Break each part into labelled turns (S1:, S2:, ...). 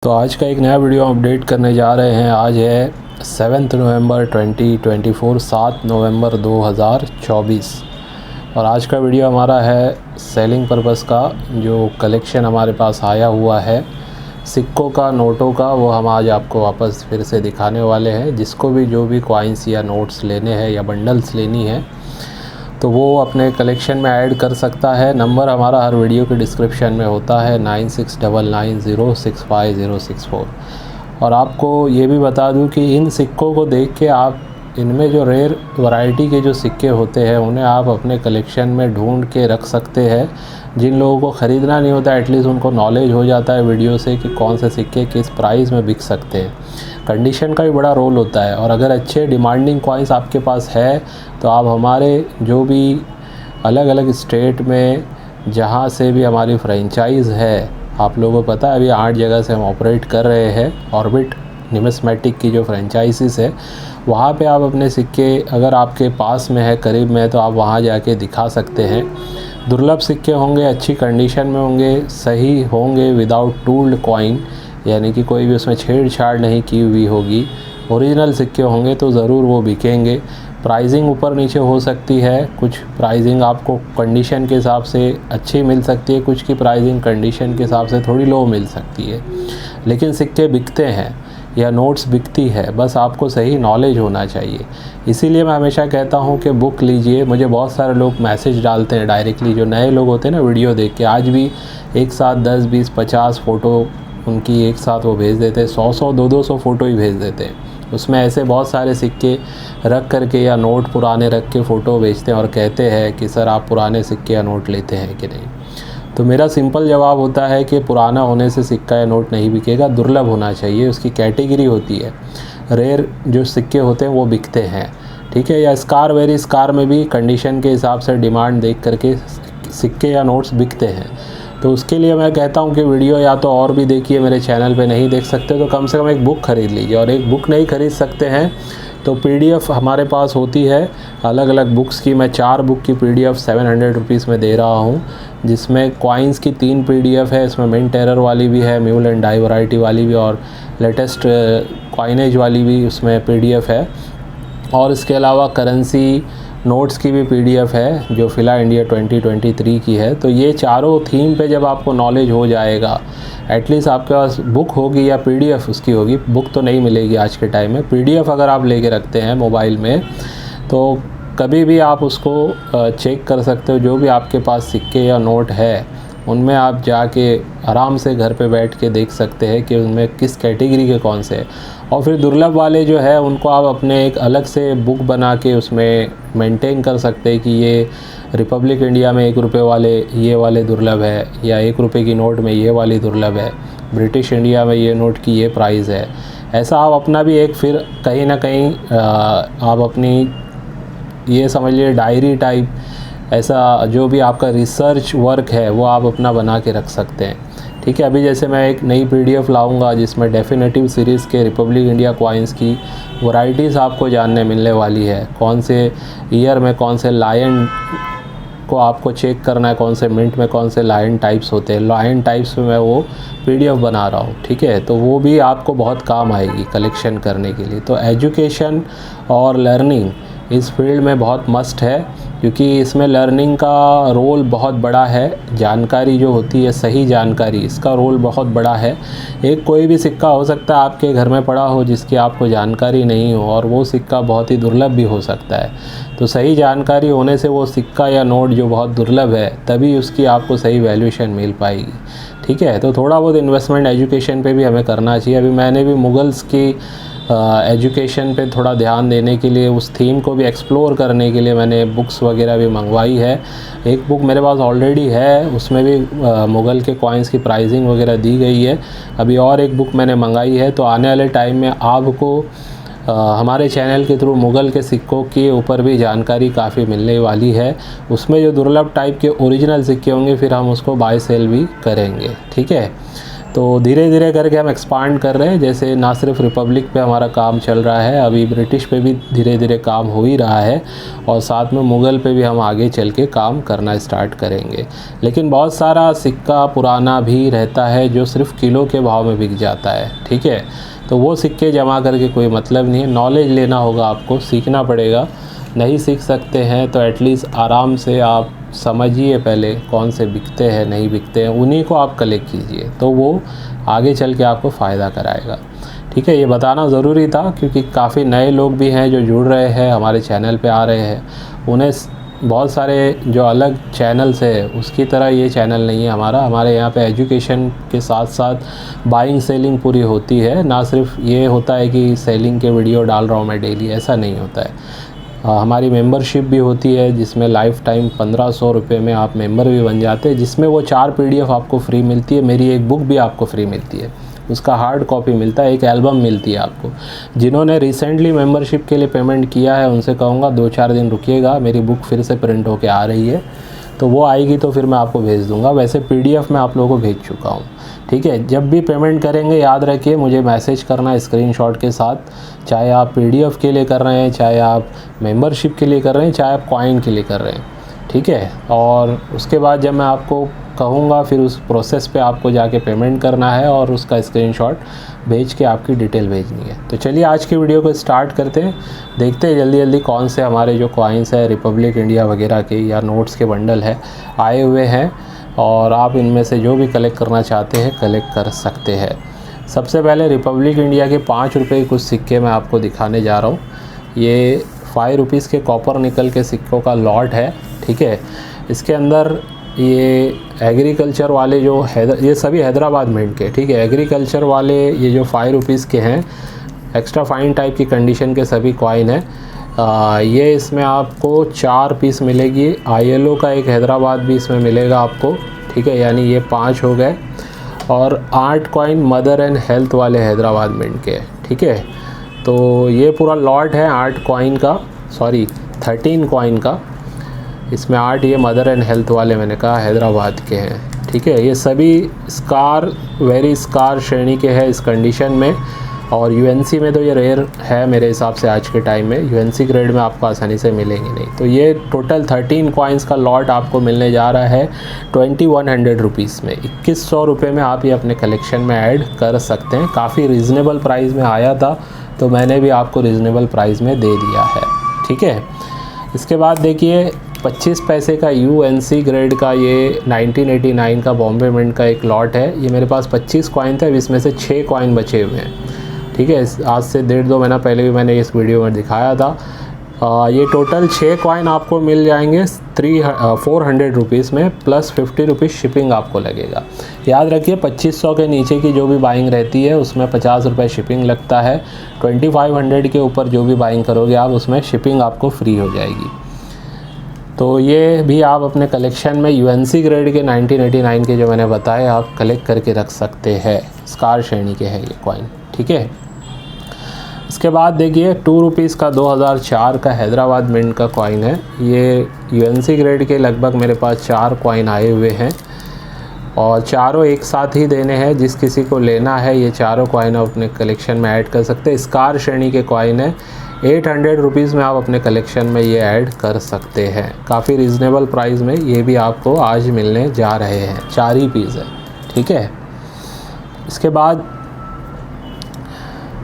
S1: तो आज का एक नया वीडियो अपडेट करने जा रहे हैं। आज है 7 नवंबर 2024, 7 नवंबर 2024 और आज का वीडियो हमारा है सेलिंग पर्पस का। जो कलेक्शन हमारे पास आया हुआ है सिक्कों का, नोटों का, वो हम आज आपको वापस फिर से दिखाने वाले हैं। जिसको भी जो भी कॉइन्स या नोट्स लेने हैं या बंडल्स लेनी है तो वो अपने कलेक्शन में ऐड कर सकता है। नंबर हमारा हर वीडियो के डिस्क्रिप्शन में होता है 9699065064। और आपको ये भी बता दूं कि इन सिक्कों को देख के आप इनमें जो रेयर वैरायटी के जो सिक्के होते हैं उन्हें आप अपने कलेक्शन में ढूंढ के रख सकते हैं। जिन लोगों को ख़रीदना नहीं होता एटलीस्ट उनको नॉलेज हो जाता है वीडियो से कि कौन से सिक्के किस प्राइस में बिक सकते हैं। कंडीशन का भी बड़ा रोल होता है। और अगर अच्छे डिमांडिंग कॉइन्स आपके पास है तो आप हमारे जो भी अलग अलग स्टेट में जहाँ से भी हमारी फ्रेंचाइज़ है, आप लोगों को पता है अभी 8 जगह से हम ऑपरेट कर रहे हैं। ऑर्बिट न्यूमिस्मेटिक की जो फ्रेंचाइजीज़ है वहाँ पे आप अपने सिक्के अगर आपके पास में है, करीब में है, तो आप वहाँ जाके दिखा सकते हैं। दुर्लभ सिक्के होंगे, अच्छी कंडीशन में होंगे, सही होंगे, विदाउट टूल्ड कॉइन, यानी कि कोई भी उसमें छेड़छाड़ नहीं की हुई होगी, ओरिजिनल सिक्के होंगे तो ज़रूर वो बिकेंगे। प्राइसिंग ऊपर नीचे हो सकती है, कुछ प्राइसिंग आपको कंडीशन के हिसाब से अच्छी मिल सकती है, कुछ की प्राइसिंग कंडीशन के हिसाब से थोड़ी लो मिल सकती है, लेकिन सिक्के बिकते हैं या नोट्स बिकती है। बस आपको सही नॉलेज होना चाहिए। इसीलिए मैं हमेशा कहता हूँ कि बुक लीजिए। मुझे बहुत सारे लोग मैसेज डालते हैं डायरेक्टली, जो नए लोग होते हैं ना, वीडियो देख के आज भी एक साथ 10, 20, 50 फ़ोटो उनकी एक साथ वो भेज देते हैं। 100, 200 फ़ोटो ही भेज देते हैं। उसमें ऐसे बहुत सारे सिक्के रख करके या नोट पुराने रख के फ़ोटो भेजते हैं और कहते हैं कि सर आप पुराने सिक्के या नोट लेते हैं कि नहीं। तो मेरा सिंपल जवाब होता है कि पुराना होने से सिक्का या नोट नहीं बिकेगा, दुर्लभ होना चाहिए। उसकी कैटेगरी होती है, रेयर जो सिक्के होते हैं वो बिकते हैं, ठीक है। या स्कार, वेरी स्कार में भी कंडीशन के हिसाब से डिमांड देख करके सिक्के या नोट्स बिकते हैं। तो उसके लिए मैं कहता हूँ कि वीडियो या तो और भी देखिए, मेरे चैनल पे नहीं देख सकते तो कम से कम एक बुक ख़रीद लीजिए। और एक बुक नहीं ख़रीद सकते हैं तो PDF हमारे पास होती है अलग अलग बुक्स की। मैं 4 बुक की PDF 700 रुपीज़ में दे रहा हूँ, जिसमें कॉइन्स की 3 PDF है। इसमें मिंट टेरर वाली भी है, म्यूल एंड डाई वैरायटी वाली भी, और लेटेस्ट कॉइनेज वाली भी उसमें PDF है। और इसके अलावा करेंसी नोट्स की भी PDF है जो फ़िला इंडिया 2023 की है। तो ये चारों थीम पे जब आपको नॉलेज हो जाएगा, एटलीस्ट आपके पास बुक होगी या PDF उसकी होगी, बुक तो नहीं मिलेगी आज के टाइम में, PDF अगर आप लेके रखते हैं मोबाइल में तो कभी भी आप उसको चेक कर सकते हो। जो भी आपके पास सिक्के या नोट है उनमें आप जाके आराम से घर पे बैठ के देख सकते हैं कि उनमें किस कैटेगरी के कौन से हैं। और फिर दुर्लभ वाले जो है उनको आप अपने एक अलग से बुक बना के उसमें मेंटेन कर सकते हैं कि ये रिपब्लिक इंडिया में 1 रुपये वाले ये वाले दुर्लभ है, या 1 रुपये की नोट में ये वाली दुर्लभ है, ब्रिटिश इंडिया में ये नोट की ये प्राइस है। ऐसा आप अपना भी एक फिर कहीं ना कहीं आप अपनी ये समझ लीजिए डायरी टाइप, ऐसा जो भी आपका रिसर्च वर्क है वो आप अपना बना के रख सकते हैं, ठीक है। अभी जैसे मैं एक नई PDF लाऊंगा जिसमें डेफिनेटिव सीरीज़ के रिपब्लिक इंडिया कॉइन्स की वैरायटीज़ आपको जानने मिलने वाली है। कौन से ईयर में कौन से लायन को आपको चेक करना है, कौन से मिंट में कौन से लायन टाइप्स होते हैं। लायन टाइप्स में मैं वो PDF बना रहा हूँ, ठीक है। तो वो भी आपको बहुत काम आएगी कलेक्शन करने के लिए। तो एजुकेशन और लर्निंग इस फील्ड में बहुत मस्ट है, क्योंकि इसमें लर्निंग का रोल बहुत बड़ा है। जानकारी जो होती है, सही जानकारी, इसका रोल बहुत बड़ा है। एक कोई भी सिक्का हो सकता है आपके घर में पड़ा हो जिसकी आपको जानकारी नहीं हो, और वो सिक्का बहुत ही दुर्लभ भी हो सकता है। तो सही जानकारी होने से वो सिक्का या नोट जो बहुत दुर्लभ है तभी उसकी आपको सही वैल्यूएशन मिल पाएगी, ठीक है। तो थोड़ा बहुत इन्वेस्टमेंट एजुकेशन पे भी हमें करना चाहिए। अभी मैंने भी मुगल्स की एजुकेशन पे थोड़ा ध्यान देने के लिए, उस थीम को भी एक्सप्लोर करने के लिए मैंने बुक्स वगैरह भी मंगवाई है। एक बुक मेरे पास ऑलरेडी है, उसमें भी मुग़ल के कॉइन्स की प्राइसिंग वगैरह दी गई है। अभी और एक बुक मैंने मंगाई है। तो आने वाले टाइम में आपको हमारे चैनल के थ्रू मुग़ल के सिक्कों के ऊपर भी जानकारी काफ़ी मिलने वाली है। उसमें जो दुर्लभ टाइप के ओरिजिनल सिक्के होंगे फिर हम उसको बाय सेल भी करेंगे, ठीक है। तो धीरे धीरे करके हम एक्सपांड कर रहे हैं। जैसे ना सिर्फ रिपब्लिक पे हमारा काम चल रहा है, अभी ब्रिटिश पे भी धीरे धीरे काम हो ही रहा है, और साथ में मुग़ल पे भी हम आगे चल के काम करना स्टार्ट करेंगे। लेकिन बहुत सारा सिक्का पुराना भी रहता है जो सिर्फ किलो के भाव में बिक जाता है, ठीक है। तो वो सिक्के जमा करके कोई मतलब नहीं है। नॉलेज लेना होगा, आपको सीखना पड़ेगा। नहीं सीख सकते हैं तो एटलीस्ट आराम से आप समझिए पहले कौन से बिकते हैं नहीं बिकते हैं, उन्हीं को आप कलेक्ट कीजिए, तो वो आगे चल के आपको फ़ायदा कराएगा, ठीक है। ये बताना ज़रूरी था क्योंकि काफ़ी नए लोग भी हैं जो जुड़ रहे हैं, हमारे चैनल पे आ रहे हैं। उन्हें बहुत सारे जो अलग चैनल्स है उसकी तरह ये चैनल नहीं है हमारा। हमारे यहाँ पे एजुकेशन के साथ साथ बाइंग सेलिंग पूरी होती है, ना सिर्फ ये होता है कि सेलिंग के वीडियो डाल रहा हूँ मैं डेली, ऐसा नहीं होता है। हमारी मेंबरशिप भी होती है जिसमें लाइफ टाइम 1500 रुपये में आप मेंबर भी बन जाते हैं, जिसमें वो 4 PDF आपको फ्री मिलती है। मेरी एक बुक भी आपको फ्री मिलती है, उसका हार्ड कॉपी मिलता है, एक एल्बम मिलती है आपको। जिन्होंने रिसेंटली मेंबरशिप के लिए पेमेंट किया है उनसे कहूँगा 2-4 दिन रुकिएगा, मेरी बुक फिर से प्रिंट होके आ रही है, तो वो आएगी तो फिर मैं आपको भेज दूँगा। वैसे PDF मैं आप लोगों को भेज चुका हूँ, ठीक है। जब भी पेमेंट करेंगे याद रखिए मुझे मैसेज करना स्क्रीनशॉट के साथ, चाहे आप PDF के लिए कर रहे हैं, चाहे आप मेंबरशिप के लिए कर रहे हैं, चाहे आप कॉइन के लिए कर रहे हैं, ठीक है। और उसके बाद जब मैं आपको कहूँगा फिर उस प्रोसेस पे आपको जाके पेमेंट करना है और उसका स्क्रीनशॉट भेज के आपकी डिटेल भेजनी है। तो चलिए आज की वीडियो को स्टार्ट करते हैं, देखते हैं जल्दी जल्दी कौन से हमारे जो कॉइन्स है रिपब्लिक इंडिया वगैरह के या नोट्स के बंडल है आए हुए हैं, और आप इनमें से जो भी कलेक्ट करना चाहते हैं कलेक्ट कर सकते हैं। सबसे पहले रिपब्लिक इंडिया के 5 रुपये के कुछ सिक्के मैं आपको दिखाने जा रहा हूँ। ये 5 रुपीज़ के कॉपर निकल के सिक्कों का लॉट है, ठीक है। इसके अंदर ये एग्रीकल्चर वाले जो ये सभी हैदराबाद मिंट के, ठीक है। एग्रीकल्चर वाले ये जो 5 रुपीज़ के हैं, एक्स्ट्रा फाइन टाइप की कंडीशन के सभी कॉइन हैं। ये इसमें आपको 4 पीस मिलेगी। ILO का एक हैदराबाद भी इसमें मिलेगा आपको, ठीक है, यानी ये 5 हो गए। और 8 कॉइन मदर एंड हेल्थ वाले हैदराबाद मिंट के, ठीक है। तो ये पूरा लॉट है 8 कॉइन का, सॉरी 13 कॉइन का। इसमें 8 ये मदर एंड हेल्थ वाले मैंने कहा हैदराबाद के हैं, ठीक है। ये सभी स्कार वेरी स्कार श्रेणी के हैं इस कंडीशन में, और UNC में तो ये रेयर है मेरे हिसाब से आज के टाइम में। UNC ग्रेड में आपको आसानी से मिलेंगे नहीं। तो ये टोटल 13 कॉइन्स का लॉट आपको मिलने जा रहा है 2100 रुपीज़ में। 2100 रुपये में आप ये अपने कलेक्शन में ऐड कर सकते हैं। काफ़ी रीज़नेबल प्राइस में आया था तो मैंने भी आपको रीज़नेबल प्राइस में दे दिया है, ठीक है। इसके बाद देखिए 25 पैसे का UNC ग्रेड का ये 1989 का बॉम्बे मिंट का एक लॉट है। ये मेरे पास 25 कॉइन थे, अब इसमें से 6 कॉइन बचे हुए हैं, ठीक है। आज से 1.5-2 महीना पहले भी मैंने इस वीडियो में दिखाया था। ये टोटल 6 कॉइन आपको मिल जाएंगे 400 रुपीज़ में, प्लस 50 रुपीज़ शिपिंग आपको लगेगा। याद रखिए 2500 के नीचे की जो भी बाइंग रहती है उसमें 50 रुपये शिपिंग लगता है। 2500 के ऊपर जो भी बाइंग करोगे आप उसमें शिपिंग आपको फ्री हो जाएगी। तो ये भी आप अपने कलेक्शन में UNC ग्रेड के 1989 के जो मैंने बताए आप कलेक्ट करके रख सकते हैं। स्कार श्रेणी के हैं ये कॉइन, ठीक है। इसके बाद देखिए 2 रुपीज़ का 2004 का हैदराबाद मिंट का कॉइन है। ये UNC ग्रेड के लगभग मेरे पास 4 कॉइन आए हुए हैं, और चारों एक साथ ही देने हैं। जिस किसी को लेना है ये चारों कॉइन आप अपने कलेक्शन में ऐड कर सकते हैं। स्कार श्रेणी के कॉइन है, 800 रुपीज़ में आप अपने कलेक्शन में ये ऐड कर सकते हैं। काफ़ी रीज़नेबल प्राइस में ये भी आपको आज मिलने जा रहे हैं। 4 ही पीस है, ठीक है। इसके बाद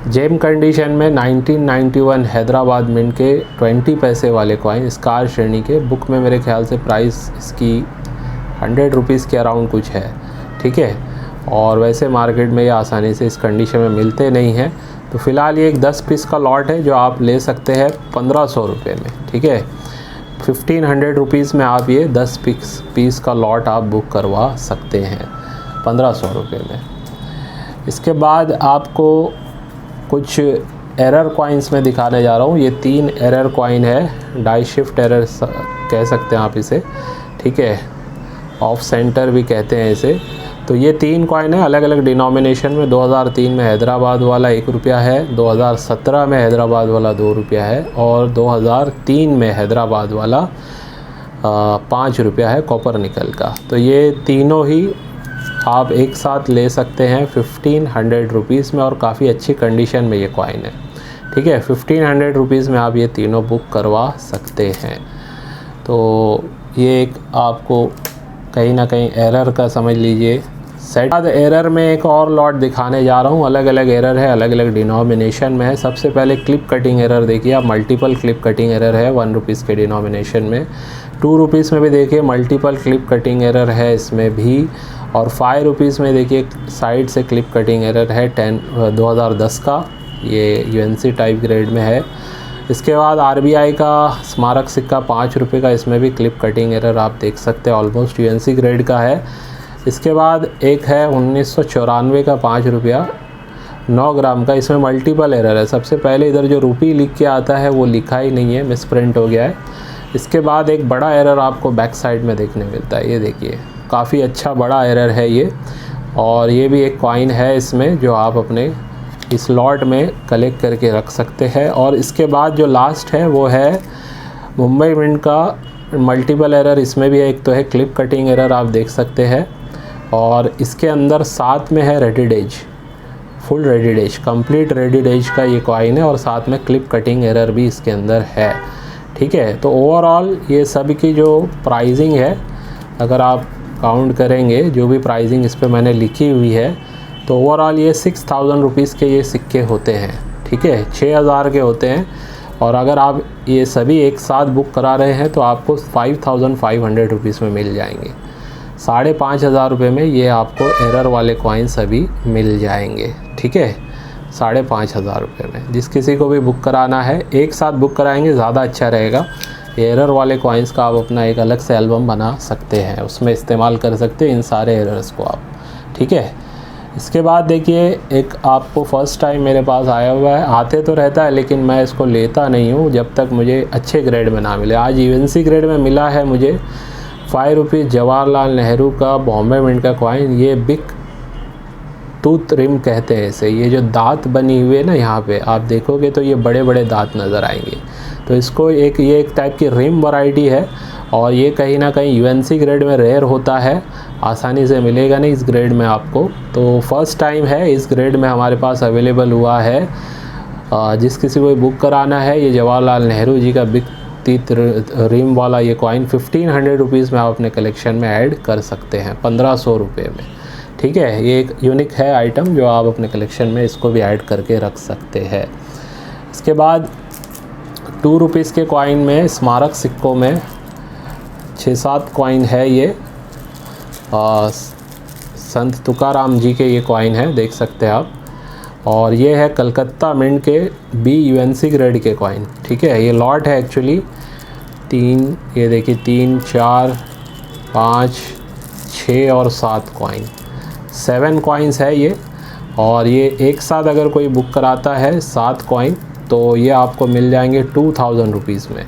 S1: जेम कंडीशन में 1991 हैदराबाद मिंट के 20 पैसे वाले कॉइन स्कार श्रेणी के। बुक में मेरे ख्याल से प्राइस इसकी 100 रुपीज़ के अराउंड कुछ है, ठीक है। और वैसे मार्केट में ये आसानी से इस कंडीशन में मिलते नहीं हैं। तो फ़िलहाल ये एक 10 पीस का लॉट है जो आप ले सकते हैं 1500 रुपये में, ठीक है। 1500 रुपीज़ में आप ये 10 पीस का लॉट आप बुक करवा सकते हैं 1500 रुपये में। इसके बाद आपको कुछ एरर कॉइन्स में दिखाने जा रहा हूँ। ये 3 एरर कॉइन है, डाई शिफ्ट एरर कह सकते हैं आप इसे, ठीक है। ऑफ सेंटर भी कहते हैं इसे। तो ये 3 कॉइन है अलग अलग डिनोमिनेशन में। 2003 में हैदराबाद वाला 1 रुपया है, 2017 में हैदराबाद वाला 2 रुपया है, और 2003 में हैदराबाद वाला 5 रुपया है कॉपर निकल का। तो ये तीनों ही आप एक साथ ले सकते हैं 1500 रुपीज़ में, और काफ़ी अच्छी कंडीशन में ये कॉइन है। ठीक है, 1500 रुपीज़ में आप ये तीनों बुक करवा सकते हैं। तो ये एक आपको कहीं ना कहीं एरर का समझ लीजिए सेट। बाद एरर में एक और लॉट दिखाने जा रहा हूँ। अलग अलग एरर है, अलग अलग डिनोमिनेशन में है। सबसे पहले क्लिप कटिंग एरर देखिए आप, मल्टीपल क्लिप कटिंग एरर है 1 रुपीज़ के डिनोमिनेशन में। 2 रुपीज़ में भी देखिए मल्टीपल क्लिप कटिंग एरर है इसमें भी। और 5 रुपीज़ में देखिए साइड से क्लिप कटिंग एरर है 2010 का, ये यूएनसी टाइप ग्रेड में है। इसके बाद आरबीआई का स्मारक सिक्का 5 रुपये का, इसमें भी क्लिप कटिंग एरर आप देख सकते हैं, ऑलमोस्ट यूएनसी ग्रेड का है। इसके बाद एक है 1994 का 5 रुपया 9 ग्राम का, इसमें मल्टीपल एरर है। सबसे पहले इधर जो रुपी लिख के आता है वो लिखा ही नहीं है, मिसप्रिंट हो गया है। इसके बाद एक बड़ा एरर आपको बैक साइड में देखने मिलता है, ये देखिए काफ़ी अच्छा बड़ा एरर है ये। और ये भी एक कॉइन है इसमें जो आप अपने इस लॉट में कलेक्ट करके रख सकते हैं। और इसके बाद जो लास्ट है वो है मुंबई मिंट का मल्टीपल एरर, इसमें भी एक तो है क्लिप कटिंग एरर आप देख सकते हैं। और इसके अंदर साथ में है reeded edge, full reeded edge, complete reeded edge का ये कॉइन है, और साथ में क्लिप कटिंग एरर भी इसके अंदर है। ठीक है, तो ओवरऑल ये सब की जो प्राइसिंग है, अगर आप काउंट करेंगे जो भी प्राइसिंग इस पर मैंने लिखी हुई है, तो ओवरऑल ये 6000 रुपीज़ के ये सिक्के होते हैं। ठीक है, 6000 के होते हैं। और अगर आप ये सभी एक साथ बुक करा रहे हैं तो आपको 5500 रुपीज़ में मिल जाएंगे। 5500 रुपये में ये आपको एरर वाले कॉइन सभी मिल जाएंगे। ठीक है, 5500 रुपये में जिस किसी को भी बुक कराना है एक साथ बुक कराएंगे ज़्यादा अच्छा रहेगा। एरर वाले कॉइन्स का आप अपना एक अलग से एल्बम बना सकते हैं, उसमें इस्तेमाल कर सकते हैं इन सारे एरर्स को आप। ठीक है, इसके बाद देखिए एक आपको फ़र्स्ट टाइम मेरे पास आया हुआ है, आते तो रहता है लेकिन मैं इसको लेता नहीं हूँ जब तक मुझे अच्छे ग्रेड में ना मिले। आज यूएनसी ग्रेड में मिला है मुझे 5 रुपीज़ जवाहरलाल नेहरू का बॉम्बे मिंट का कॉइन। ये बिग टूथ रिम कहते हैं इसे, ये जो दांत बनी हुई है ना यहाँ पे आप देखोगे तो ये बड़े बड़े दांत नज़र आएंगे। तो इसको ये एक टाइप की रिम वैरायटी है, और ये कहीं ना कहीं यूएनसी ग्रेड में रेयर होता है, आसानी से मिलेगा नहीं इस ग्रेड में आपको। तो फर्स्ट टाइम है इस ग्रेड में हमारे पास अवेलेबल हुआ है। जिस किसी को बुक कराना है ये जवाहरलाल नेहरू जी का बिग टीथ रिम वाला ये कॉइन 1500 रुपीज़ में आप अपने कलेक्शन में ऐड कर सकते हैं, 1500 रुपये में। ठीक है, ये एक यूनिक है आइटम जो आप अपने कलेक्शन में इसको भी ऐड करके रख सकते हैं। इसके बाद 2 रुपीज़ के कॉइन में स्मारक सिक्कों में 6-7 कॉइन है ये। संत तुकाराम जी के ये कॉइन है, देख सकते हैं आप। और ये है कलकत्ता मिंट के बी यूएनसी ग्रेड के कॉइन। ठीक है, ये लॉट है एक्चुअली 3, ये देखिए 3, 4, 5, 6 और 7 कॉइन, 7 कॉइन्स है ये। और ये एक साथ अगर कोई बुक कराता है 7 कॉइन तो ये आपको मिल जाएंगे 2000 रुपीज़ में।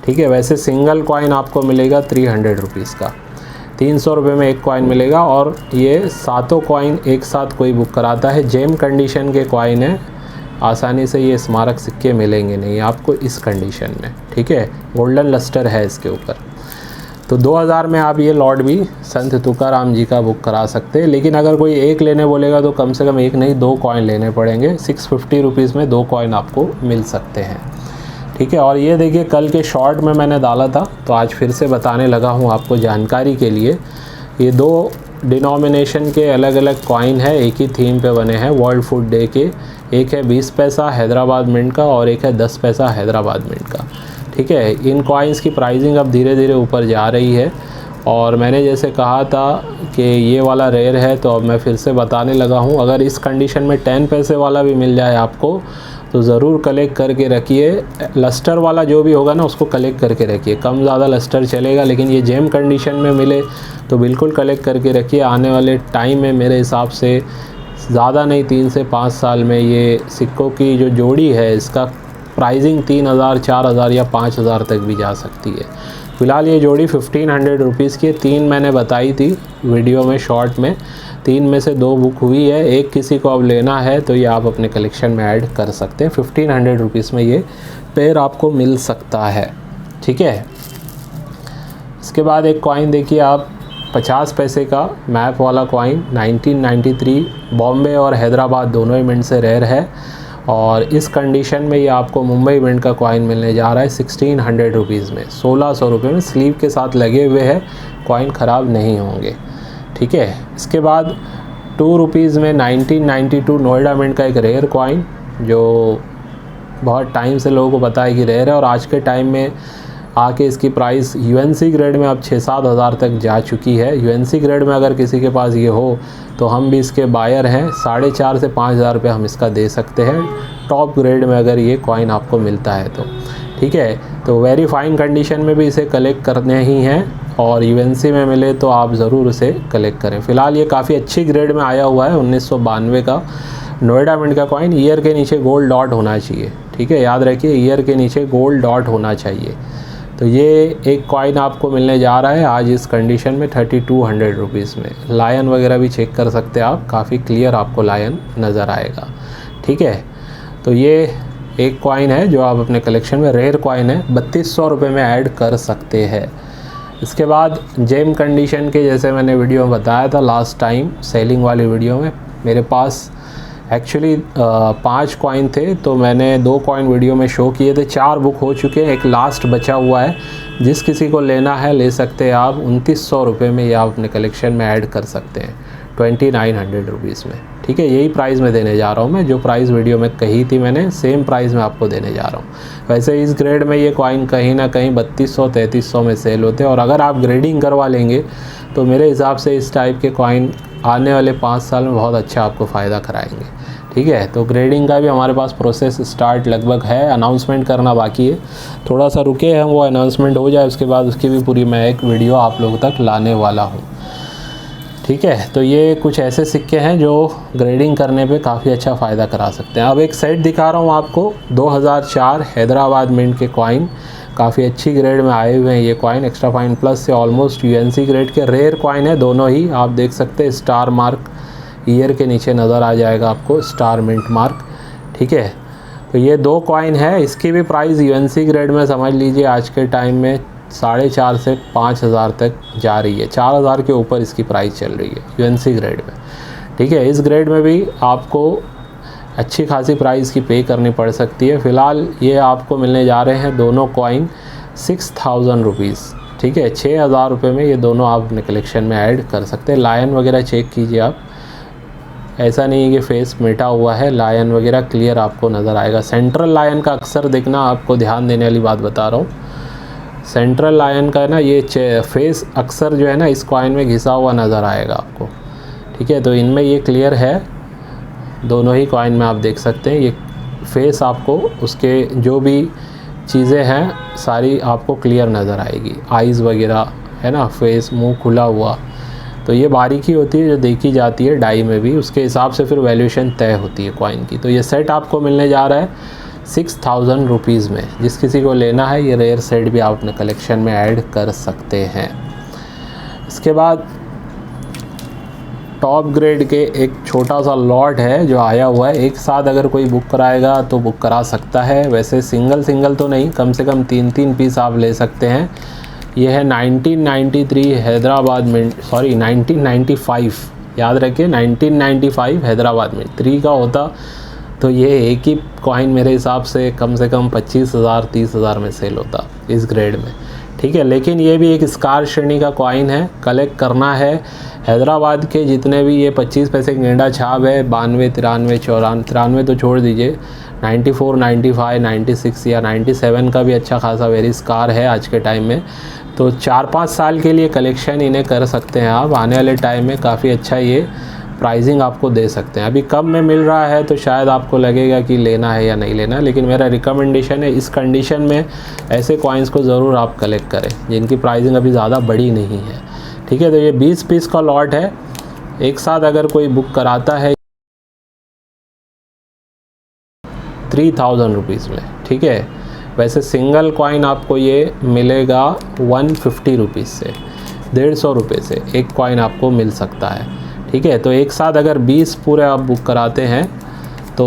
S1: ठीक है, वैसे सिंगल कॉइन आपको मिलेगा 300 रुपीज़ का, 300 रुपये में एक कॉइन मिलेगा। और ये 7 कॉइन एक साथ कोई बुक कराता है, जेम कंडीशन के कॉइन है, आसानी से ये स्मारक सिक्के मिलेंगे नहीं आपको इस कंडीशन में। ठीक है, गोल्डन लस्टर है इसके ऊपर। तो 2000 में आप ये लॉट भी संत तुकाराम जी का बुक करा सकते हैं। लेकिन अगर कोई एक लेने बोलेगा तो कम से कम एक नहीं 2 कॉइन लेने पड़ेंगे। 650 रुपीज़ में 2 कॉइन आपको मिल सकते हैं। ठीक है, और ये देखिए कल के शॉर्ट में मैंने डाला था तो आज फिर से बताने लगा हूँ आपको जानकारी के लिए। ये 2 डिनोमिनेशन के अलग अलग कॉइन है, एक ही थीम पे बने हैं वर्ल्ड फूड डे के। एक है 20 पैसा हैदराबाद मिंट का और एक है 10 पैसा हैदराबाद मिंट का। ठीक है, इन कॉइन्स की प्राइसिंग अब धीरे धीरे ऊपर जा रही है। और मैंने जैसे कहा था कि ये वाला रेयर है तो अब मैं फिर से बताने लगा हूँ। अगर इस कंडीशन में 10 पैसे वाला भी मिल जाए आपको तो ज़रूर कलेक्ट करके रखिए। लस्टर वाला जो भी होगा ना उसको कलेक्ट करके रखिए, कम ज़्यादा लस्टर चलेगा, लेकिन ये जेम कंडीशन में मिले तो बिल्कुल कलेक्ट करके रखिए। आने वाले टाइम में मेरे हिसाब से ज़्यादा नहीं 3 से 5 साल में ये सिक्कों की जो जोड़ी है इसका प्राइसिंग 3000, 4000 या 5000 तक भी जा सकती है। फ़िलहाल ये जोड़ी 1500 रुपीज़ की है। 3 मैंने बताई थी वीडियो में शॉर्ट में, 3 में से 2 बुक हुई है। एक किसी को अब लेना है तो ये आप अपने कलेक्शन में ऐड कर सकते हैं। 1500 रुपीज़ में ये पेयर आपको मिल सकता है। ठीक है, इसके बाद एक कॉइन देखिए आप, 50 पैसे का मैप वाला कॉइन 1993 बॉम्बे और हैदराबाद दोनों ही मिंट से रेयर है, और इस कंडीशन में ये आपको मुंबई मिंट का कॉइन मिलने जा रहा है 1600 रुपीज़ में, 1600 रुपये में स्लीव के साथ लगे हुए हैं, कॉइन ख़राब नहीं होंगे। ठीक है, इसके बाद 2 रुपीज़ में 1992 नोएडा मिंट का एक रेयर कॉइन, जो बहुत टाइम से लोगों को पता है कि रेयर है, और आज के टाइम में आके इसकी प्राइस यूएनसी ग्रेड में अब 6-7 हज़ार तक जा चुकी है। यूएनसी ग्रेड में अगर किसी के पास ये हो तो हम भी इसके बायर हैं, 4.5 से 5 हज़ार रुपये हम इसका दे सकते हैं टॉप ग्रेड में अगर ये कॉइन आपको मिलता है तो। ठीक है, तो वेरी फाइन कंडीशन में भी इसे कलेक्ट करने ही हैं, और यूएनसी में मिले तो आप ज़रूर उसे कलेक्ट करें। फ़िलहाल ये काफ़ी अच्छी ग्रेड में आया हुआ है, 1992 का नोएडा मिंट का कॉइन। ईयर के नीचे गोल्ड डॉट होना चाहिए। ठीक है, याद रखिए ईयर के नीचे गोल्ड डॉट होना चाहिए। तो ये एक कॉइन आपको मिलने जा रहा है आज इस कंडीशन में 3200 रुपीज़ में। लायन वगैरह भी चेक कर सकते हैं आप, काफ़ी क्लियर आपको लायन नज़र आएगा। ठीक है, तो ये एक कॉइन है जो आप अपने कलेक्शन में रेयर कॉइन है, 3200 रुपये में ऐड कर सकते हैं। इसके बाद जेम कंडीशन के, जैसे मैंने वीडियो में बताया था लास्ट टाइम सेलिंग वाली वीडियो में, मेरे पास एक्चुअली 5 कॉइन थे, तो मैंने 2 कॉइन वीडियो में शो किए थे, 4 बुक हो चुके हैं, एक लास्ट बचा हुआ है। जिस किसी को लेना है ले सकते हैं आप, 2900 रुपये में ये आप अपने कलेक्शन में ऐड कर सकते हैं 2900 रुपीज़ में। ठीक है, यही प्राइस में देने जा रहा हूँ मैं, जो प्राइस वीडियो में कही थी मैंने सेम प्राइस में आपको देने जा रहा हूँ। वैसे इस ग्रेड में ये कॉइन कहीं ना कहीं 3200-3300 में सेल होते हैं, और अगर आप ग्रेडिंग करवा लेंगे तो मेरे हिसाब से इस टाइप के कॉइन आने वाले 5 साल में बहुत अच्छा आपको फ़ायदा कराएंगे। ठीक है, तो ग्रेडिंग का भी हमारे पास प्रोसेस स्टार्ट लगभग है, अनाउंसमेंट करना बाकी है, थोड़ा सा रुके हम, वो अनाउंसमेंट हो जाए उसके बाद उसकी भी पूरी मैं एक वीडियो आप लोगों तक लाने वाला हूँ। ठीक है, तो ये कुछ ऐसे सिक्के हैं जो ग्रेडिंग करने पे काफ़ी अच्छा फ़ायदा करा सकते हैं। अब एक सेट दिखा रहा हूँ आपको, 2004 हैदराबाद मिंट के कॉइन, काफ़ी अच्छी ग्रेड में आए हुए हैं ये कॉइन, एक्स्ट्रा फाइन प्लस से ऑलमोस्ट यूएनसी ग्रेड के रेयर कॉइन है दोनों ही। आप देख सकते हैं स्टार मार्क ईयर के नीचे नज़र आ जाएगा आपको, स्टार मिंट मार्क। ठीक है, तो ये 2 कॉइन है, इसकी भी प्राइस यूएनसी ग्रेड में समझ लीजिए आज के टाइम में 4.5 से 5 हज़ार तक जा रही है, 4000 के ऊपर इसकी प्राइस चल रही है यूएनसी ग्रेड में। ठीक है, इस ग्रेड में भी आपको अच्छी खासी प्राइस की पे करनी पड़ सकती है। फ़िलहाल ये आपको मिलने जा रहे हैं दोनों कॉइन 6000 रुपीज़। ठीक है, 6000 रुपये में ये दोनों आप अपने कलेक्शन में ऐड कर सकते हैं। लायन वगैरह चेक कीजिए आप, ऐसा नहीं है कि फेस मिटा हुआ है, लायन वगैरह क्लियर आपको नज़र आएगा। सेंट्रल लायन का अक्सर देखना, आपको ध्यान देने वाली बात बता रहा हूँ, सेंट्रल लायन का है ना, ये फेस अक्सर जो है ना इस कॉइन में घिसा हुआ नज़र आएगा आपको। ठीक है, तो इनमें ये क्लियर है, दोनों ही कॉइन में आप देख सकते हैं ये फेस आपको, उसके जो भी चीज़ें हैं सारी आपको क्लियर नज़र आएगी, आइज़ वगैरह है ना, फेस मुंह खुला हुआ, तो ये बारीकी होती है जो देखी जाती है डाई में भी, उसके हिसाब से फिर वैल्यूएशन तय होती है कॉइन की। तो ये सेट आपको मिलने जा रहा है 6000 रुपीज़ में। जिस किसी को लेना है ये रेयर सेट भी आप अपने कलेक्शन में ऐड कर सकते हैं। इसके बाद टॉप ग्रेड के एक छोटा सा लॉट है जो आया हुआ है, एक साथ अगर कोई बुक कराएगा तो बुक करा सकता है, वैसे सिंगल तो नहीं, कम से कम 3-3 पीस आप ले सकते हैं। ये है 1993 हैदराबाद मिंट, 1995, याद रखिए 1995 हैदराबाद मिंट। 3 का होता तो ये एक ही कॉइन मेरे हिसाब से कम 25,000-30,000 में सेल होता इस ग्रेड में। ठीक है, लेकिन ये भी एक स्कार श्रेणी का कॉइन है, कलेक्ट करना है। हैदराबाद के जितने भी ये 25 पैसे गेंडा छाप है, 92, 93, 93 तो छोड़ दीजिए, 94, 95, 96 या 97 का भी अच्छा खासा वेरी स्कार है आज के टाइम में। तो 4-5 साल के लिए कलेक्शन इन्हें कर सकते हैं आप, आने वाले टाइम में काफ़ी अच्छा ये प्राइसिंग आपको दे सकते हैं। अभी कम में मिल रहा है तो शायद आपको लगेगा कि लेना है या नहीं लेना, लेकिन मेरा रिकमेंडेशन है इस कंडीशन में ऐसे कॉइन्स को ज़रूर आप कलेक्ट करें जिनकी प्राइसिंग अभी ज़्यादा बड़ी नहीं है। ठीक है, तो ये 20 पीस का लॉट है, एक साथ अगर कोई बुक कराता है 3000 रुपीज़ में। ठीक है, वैसे सिंगल कॉइन आपको ये मिलेगा 150 रुपीज़ से, 150 रुपये से एक कॉइन आपको मिल सकता है। ठीक है, तो एक साथ अगर 20 पूरे आप बुक कराते हैं तो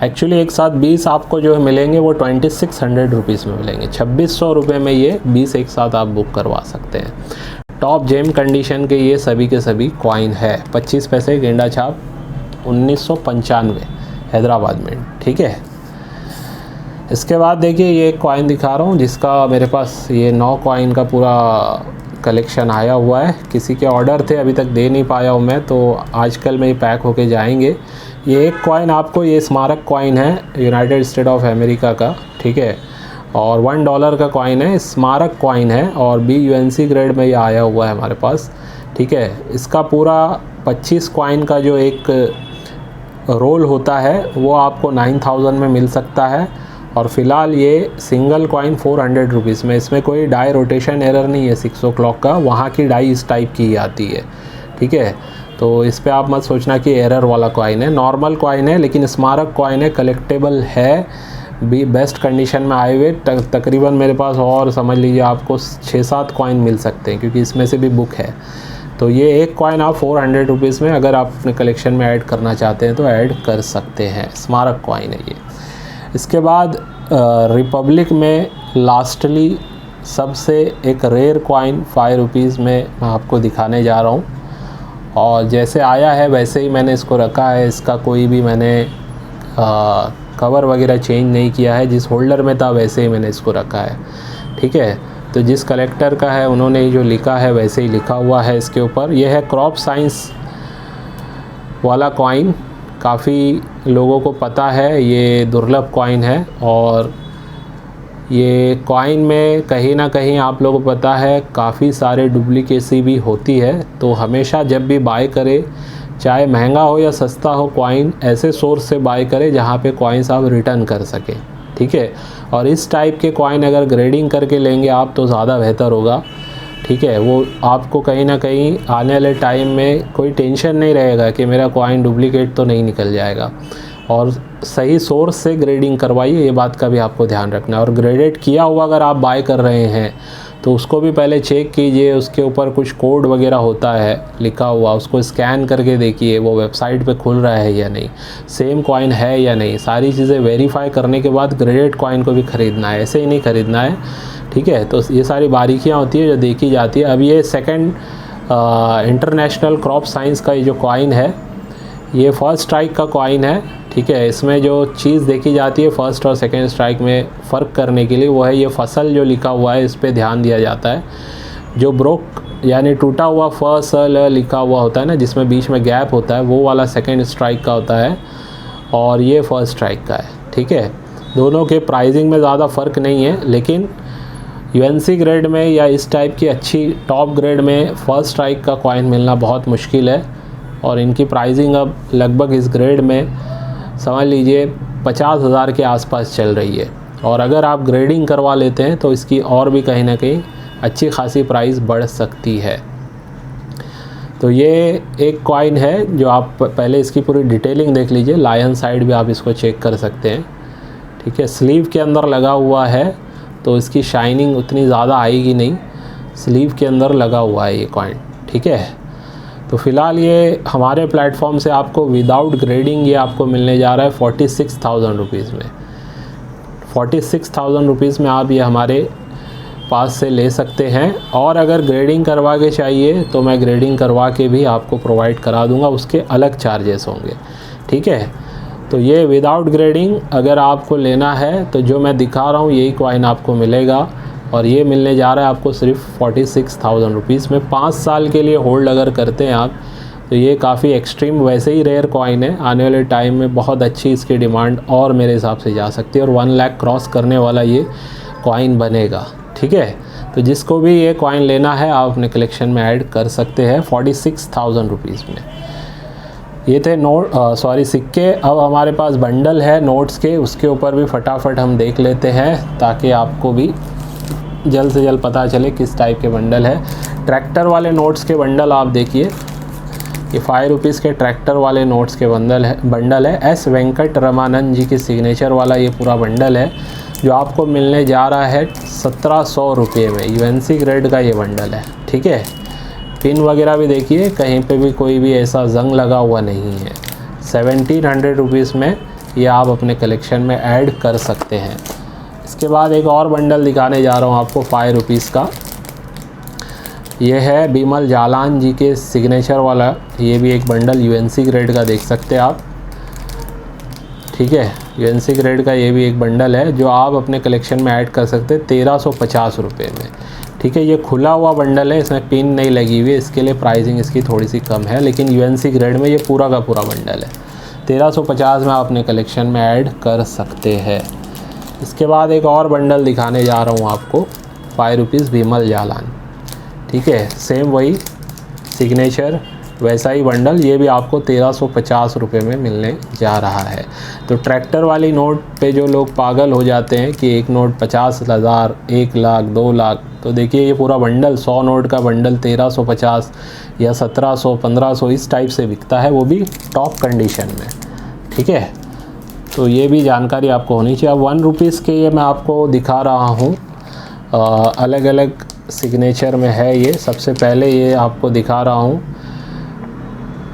S1: एक्चुअली एक साथ 20 आपको जो है मिलेंगे वो 2600 रुपीज़ में मिलेंगे, 2600 रुपये में ये 20 एक साथ आप बुक करवा सकते हैं। टॉप जेम कंडीशन के ये सभी के सभी कॉइन है। 25 पैसे गेंडा छाप 1995 हैदराबाद में, ठीक है। इसके बाद देखिए ये एक कॉइन दिखा रहा हूँ जिसका मेरे पास ये 9 कॉइन का पूरा कलेक्शन आया हुआ है। किसी के ऑर्डर थे, अभी तक दे नहीं पाया हूँ मैं, तो आजकल में ही पैक होके जाएंगे। ये एक कॉइन आपको, ये स्मारक कॉइन है यूनाइटेड स्टेट ऑफ अमेरिका का, ठीक है, और $1 का कॉइन है, स्मारक कॉइन है और BUNC ग्रेड में ये आया हुआ है हमारे पास, ठीक है। इसका पूरा 25 कॉइन का जो एक रोल होता है वो आपको 9000 में मिल सकता है। और फ़िलहाल ये सिंगल कॉइन 400 रुपीज़ में, इसमें कोई डाई रोटेशन एरर नहीं है 6 o'clock का, वहाँ की डाई इस टाइप की आती है, ठीक है। तो इस पे आप मत सोचना कि एरर वाला कॉइन है, नॉर्मल कॉइन है लेकिन स्मारक कॉइन है, कलेक्टेबल है, भी बेस्ट कंडीशन में आए हुए। तकरीबन मेरे पास और समझ लीजिए आपको 6-7 कॉइन मिल सकते हैं क्योंकि इसमें से भी बुक है। तो ये एक कॉइन आप 400 रुपीज़ में अगर आप अपने कलेक्शन में ऐड करना चाहते हैं तो ऐड कर सकते हैं, स्मारक कॉइन है ये। इसके बाद रिपब्लिक में लास्टली सबसे एक रेयर कॉइन 5 रुपीज़ में मैं आपको दिखाने जा रहा हूँ, और जैसे आया है वैसे ही मैंने इसको रखा है। इसका कोई भी मैंने कवर वगैरह चेंज नहीं किया है, जिस होल्डर में था वैसे ही मैंने इसको रखा है, ठीक है। तो जिस कलेक्टर का है उन्होंने जो लिखा है वैसे ही लिखा हुआ है इसके ऊपर। यह है क्रॉप साइंस वाला कॉइन, काफ़ी लोगों को पता है ये दुर्लभ कॉइन है, और ये कॉइन में कहीं ना कहीं आप लोगों को पता है काफ़ी सारे डुप्लीकेसी भी होती है। तो हमेशा जब भी बाय करें, चाहे महंगा हो या सस्ता हो, कॉइन ऐसे सोर्स से बाय करें जहाँ पे कॉइन्स आप रिटर्न कर सकें, ठीक है। और इस टाइप के कॉइन अगर ग्रेडिंग करके लेंगे आप तो ज़्यादा बेहतर होगा, ठीक है। वो आपको कहीं ना कहीं आने वाले टाइम में कोई टेंशन नहीं रहेगा कि मेरा कॉइन डुप्लीकेट तो नहीं निकल जाएगा। और सही सोर्स से ग्रेडिंग करवाइए, ये बात का भी आपको ध्यान रखना है। और ग्रेडेड किया हुआ अगर आप बाय कर रहे हैं तो उसको भी पहले चेक कीजिए, उसके ऊपर कुछ कोड वगैरह होता है लिखा हुआ, उसको स्कैन करके देखिए वो वेबसाइट पे खुल रहा है या नहीं, सेम कॉइन है या नहीं। सारी चीज़ें वेरीफाई करने के बाद ग्रेडेड कॉइन को भी ख़रीदना है, ऐसे ही नहीं ख़रीदना है, ठीक है। तो ये सारी बारीकियाँ होती है जो देखी जाती है। अब ये सेकेंड इंटरनेशनल क्रॉप साइंस का ये जो कॉइन है ये फर्स्ट स्ट्राइक का कॉइन है, ठीक है। इसमें जो चीज़ देखी जाती है फर्स्ट और सेकेंड स्ट्राइक में फ़र्क करने के लिए वो है ये फसल जो लिखा हुआ है, इस पे ध्यान दिया जाता है। जो ब्रोक यानी टूटा हुआ फसल लिखा हुआ होता है ना, जिसमें बीच में गैप होता है, वो वाला सेकेंड स्ट्राइक का होता है और ये फर्स्ट स्ट्राइक का है, ठीक है। दोनों के प्राइसिंग में ज़्यादा फ़र्क नहीं है, लेकिन UNC ग्रेड में या इस टाइप की अच्छी टॉप ग्रेड में फर्स्ट स्ट्राइक का कॉइन मिलना बहुत मुश्किल है। और इनकी प्राइसिंग अब लगभग इस ग्रेड में समझ लीजिए 50,000 के आसपास चल रही है। और अगर आप ग्रेडिंग करवा लेते हैं तो इसकी और भी कहीं ना कहीं अच्छी खासी प्राइस बढ़ सकती है। तो ये एक कॉइन है जो आप पहले इसकी पूरी डिटेलिंग देख लीजिए, लायन साइड भी आप इसको चेक कर सकते हैं, ठीक है। स्लीव के अंदर लगा हुआ है तो इसकी शाइनिंग उतनी ज़्यादा आएगी नहीं, स्लीव के अंदर लगा हुआ है ये कॉइन, ठीक है। तो फ़िलहाल ये हमारे प्लेटफॉर्म से आपको विदाउट ग्रेडिंग ये आपको मिलने जा रहा है 46,000 रुपीज़ में। 46,000 रुपीज़ में आप ये हमारे पास से ले सकते हैं। और अगर ग्रेडिंग करवा के चाहिए तो मैं ग्रेडिंग करवा के भी आपको प्रोवाइड करा दूंगा, उसके अलग चार्जेस होंगे, ठीक है। तो ये विदाउट ग्रेडिंग अगर आपको लेना है तो जो मैं दिखा रहा हूँ यही कॉइन आपको मिलेगा, और ये मिलने जा रहा है आपको सिर्फ 46,000 रुपीज़ में। 5 साल के लिए होल्ड अगर करते हैं आप तो ये काफ़ी एक्सट्रीम वैसे ही रेयर कॉइन है, आने वाले टाइम में बहुत अच्छी इसकी डिमांड और मेरे हिसाब से जा सकती है, और 1 लाख क्रॉस करने वाला ये कॉइन बनेगा, ठीक है। तो जिसको भी ये कॉइन लेना है आप अपने कलेक्शन में ऐड कर सकते हैं 46,000 रुपीज़ में। ये थे सिक्के। अब हमारे पास बंडल है नोट्स के, उसके ऊपर भी फटाफट हम देख लेते हैं ताकि आपको भी जल्द से जल्द पता चले किस टाइप के बंडल है। ट्रैक्टर वाले नोट्स के बंडल आप देखिए, ये 5 रुपीज़ के ट्रैक्टर वाले नोट्स के बंडल है। एस वेंकट रमानंद जी की सिग्नेचर वाला ये पूरा बंडल है जो आपको मिलने जा रहा है 1700 रुपये में। UNC ग्रेड का ये बंडल है, ठीक है। पिन वगैरह भी देखिए, कहीं पे भी कोई भी ऐसा जंग लगा हुआ नहीं है। 1700 रुपीज़ में ये आप अपने कलेक्शन में ऐड कर सकते हैं। इसके बाद एक और बंडल दिखाने जा रहा हूँ आपको 5 रुपीज़ का। ये है बिमल जालान जी के सिग्नेचर वाला, ये भी एक बंडल यूएनसी ग्रेड का देख सकते हैं आप। ठीक है, यूएनसी ग्रेड का ये भी एक बंडल है जो आप अपने कलेक्शन में ऐड कर सकते हैं 1350 रुपये में। ठीक है, ये खुला हुआ बंडल है, इसमें पिन नहीं लगी हुई है, इसके लिए प्राइसिंग इसकी थोड़ी सी कम है, लेकिन यूएनसी ग्रेड में ये पूरा का पूरा बंडल है। 1350 में आप अपने कलेक्शन में ऐड कर सकते हैं। इसके बाद एक और बंडल दिखाने जा रहा हूँ आपको, 5 रुपीज़ बिमल जालान। ठीक है, सेम वही सिग्नेचर वैसा ही बंडल, ये भी आपको 1350 रुपये में मिलने जा रहा है। तो ट्रैक्टर वाली नोट पे जो लोग पागल हो जाते हैं कि एक नोट 50,000, 1 लाख, 2 लाख, तो देखिए ये पूरा बंडल 100 नोट का बंडल 1350 या 1700, 1500 इस टाइप से बिकता है, वो भी टॉप कंडीशन में। ठीक है, तो ये भी जानकारी आपको होनी चाहिए। अब 1 रुपीज़ के ये मैं आपको दिखा रहा हूँ, अलग अलग सिग्नेचर में है ये। सबसे पहले ये आपको दिखा रहा हूँ,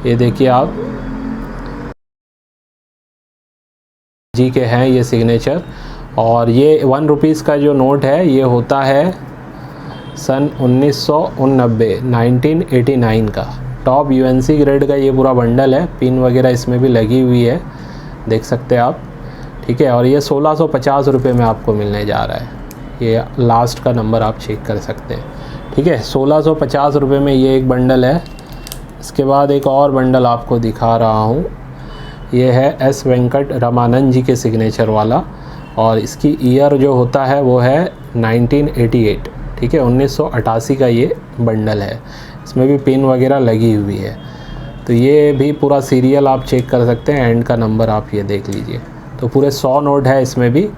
S1: ये देखिए आप जी के हैं ये सिग्नेचर, और ये 1 रुपीज़ का जो नोट है ये होता है सन 1989 का, टॉप यूएनसी ग्रेड का ये पूरा बंडल है, पिन वगैरह इसमें भी लगी हुई है, देख सकते हैं आप। ठीक है, और ये 1650 रुपये में आपको मिलने जा रहा है, ये लास्ट का नंबर आप चेक कर सकते हैं। ठीक है, 1650 रुपये में ये एक बंडल है। इसके बाद एक और बंडल आपको दिखा रहा हूँ, ये है एस वेंकट रमानंद जी के सिग्नेचर वाला, और इसकी ईयर जो होता है वो है 1988। ठीक है, 1988 का ये बंडल है, इसमें भी पिन वगैरह लगी हुई है। तो ये भी पूरा सीरियल आप चेक कर सकते हैं, एंड का नंबर आप ये देख लीजिए। तो पूरे 100 नोट है इसमें भी,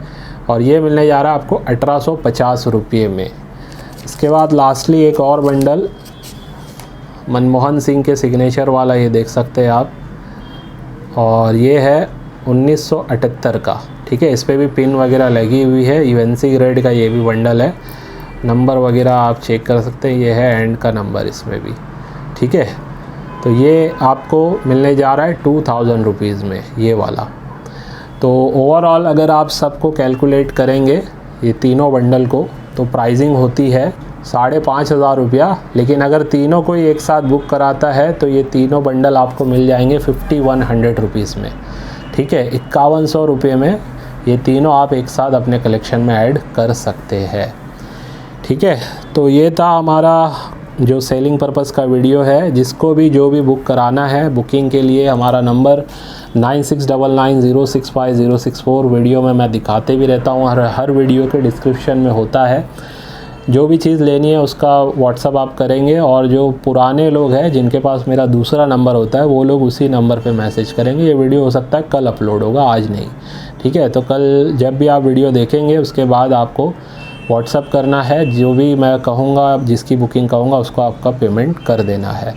S1: और ये मिलने जा रहा है आपको 1850 रुपये में। इसके बाद लास्टली एक और बंडल मनमोहन सिंह के सिग्नेचर वाला, ये देख सकते हैं आप, और ये है 1978 का। ठीक है, इस पर भी पिन वगैरह लगी हुई है, यूएनसी ग्रेड का ये भी बंडल है, नंबर वगैरह आप चेक कर सकते हैं, ये है एंड का नंबर इसमें भी। ठीक है, तो ये आपको मिलने जा रहा है 2000 रुपीज़ में ये वाला। तो ओवरऑल अगर आप सबको कैलकुलेट करेंगे ये तीनों बंडल को, तो प्राइसिंग होती है 5500 रुपया, लेकिन अगर तीनों को एक साथ बुक कराता है तो ये तीनों बंडल आपको मिल जाएंगे 5100 रुपीज़ में। ठीक है, 5100 रुपये में ये तीनों आप एक साथ अपने कलेक्शन में ऐड कर सकते हैं। ठीक है, तो ये था हमारा जो सेलिंग पर्पज़ का वीडियो है। जिसको भी जो भी बुक कराना है, बुकिंग के लिए हमारा नंबर 9699065064 वीडियो में मैं दिखाते भी रहता हूँ, हर वीडियो के डिस्क्रिप्शन में होता है। जो भी चीज़ लेनी है उसका व्हाट्सअप आप करेंगे, और जो पुराने लोग हैं जिनके पास मेरा दूसरा नंबर होता है वो लोग उसी नंबर पे मैसेज करेंगे। ये वीडियो हो सकता है कल अपलोड होगा, आज नहीं। ठीक है, तो कल जब भी आप वीडियो देखेंगे उसके बाद आपको व्हाट्सअप करना है, जो भी मैं कहूँगा, जिसकी बुकिंग कहूँगा उसको आपका पेमेंट कर देना है।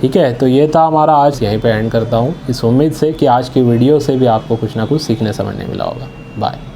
S1: ठीक है, तो ये था हमारा आज, यहीं पे एंड करता हूँ, इस उम्मीद से कि आज की वीडियो से भी आपको कुछ ना कुछ सीखने समझने मिला होगा। बाय।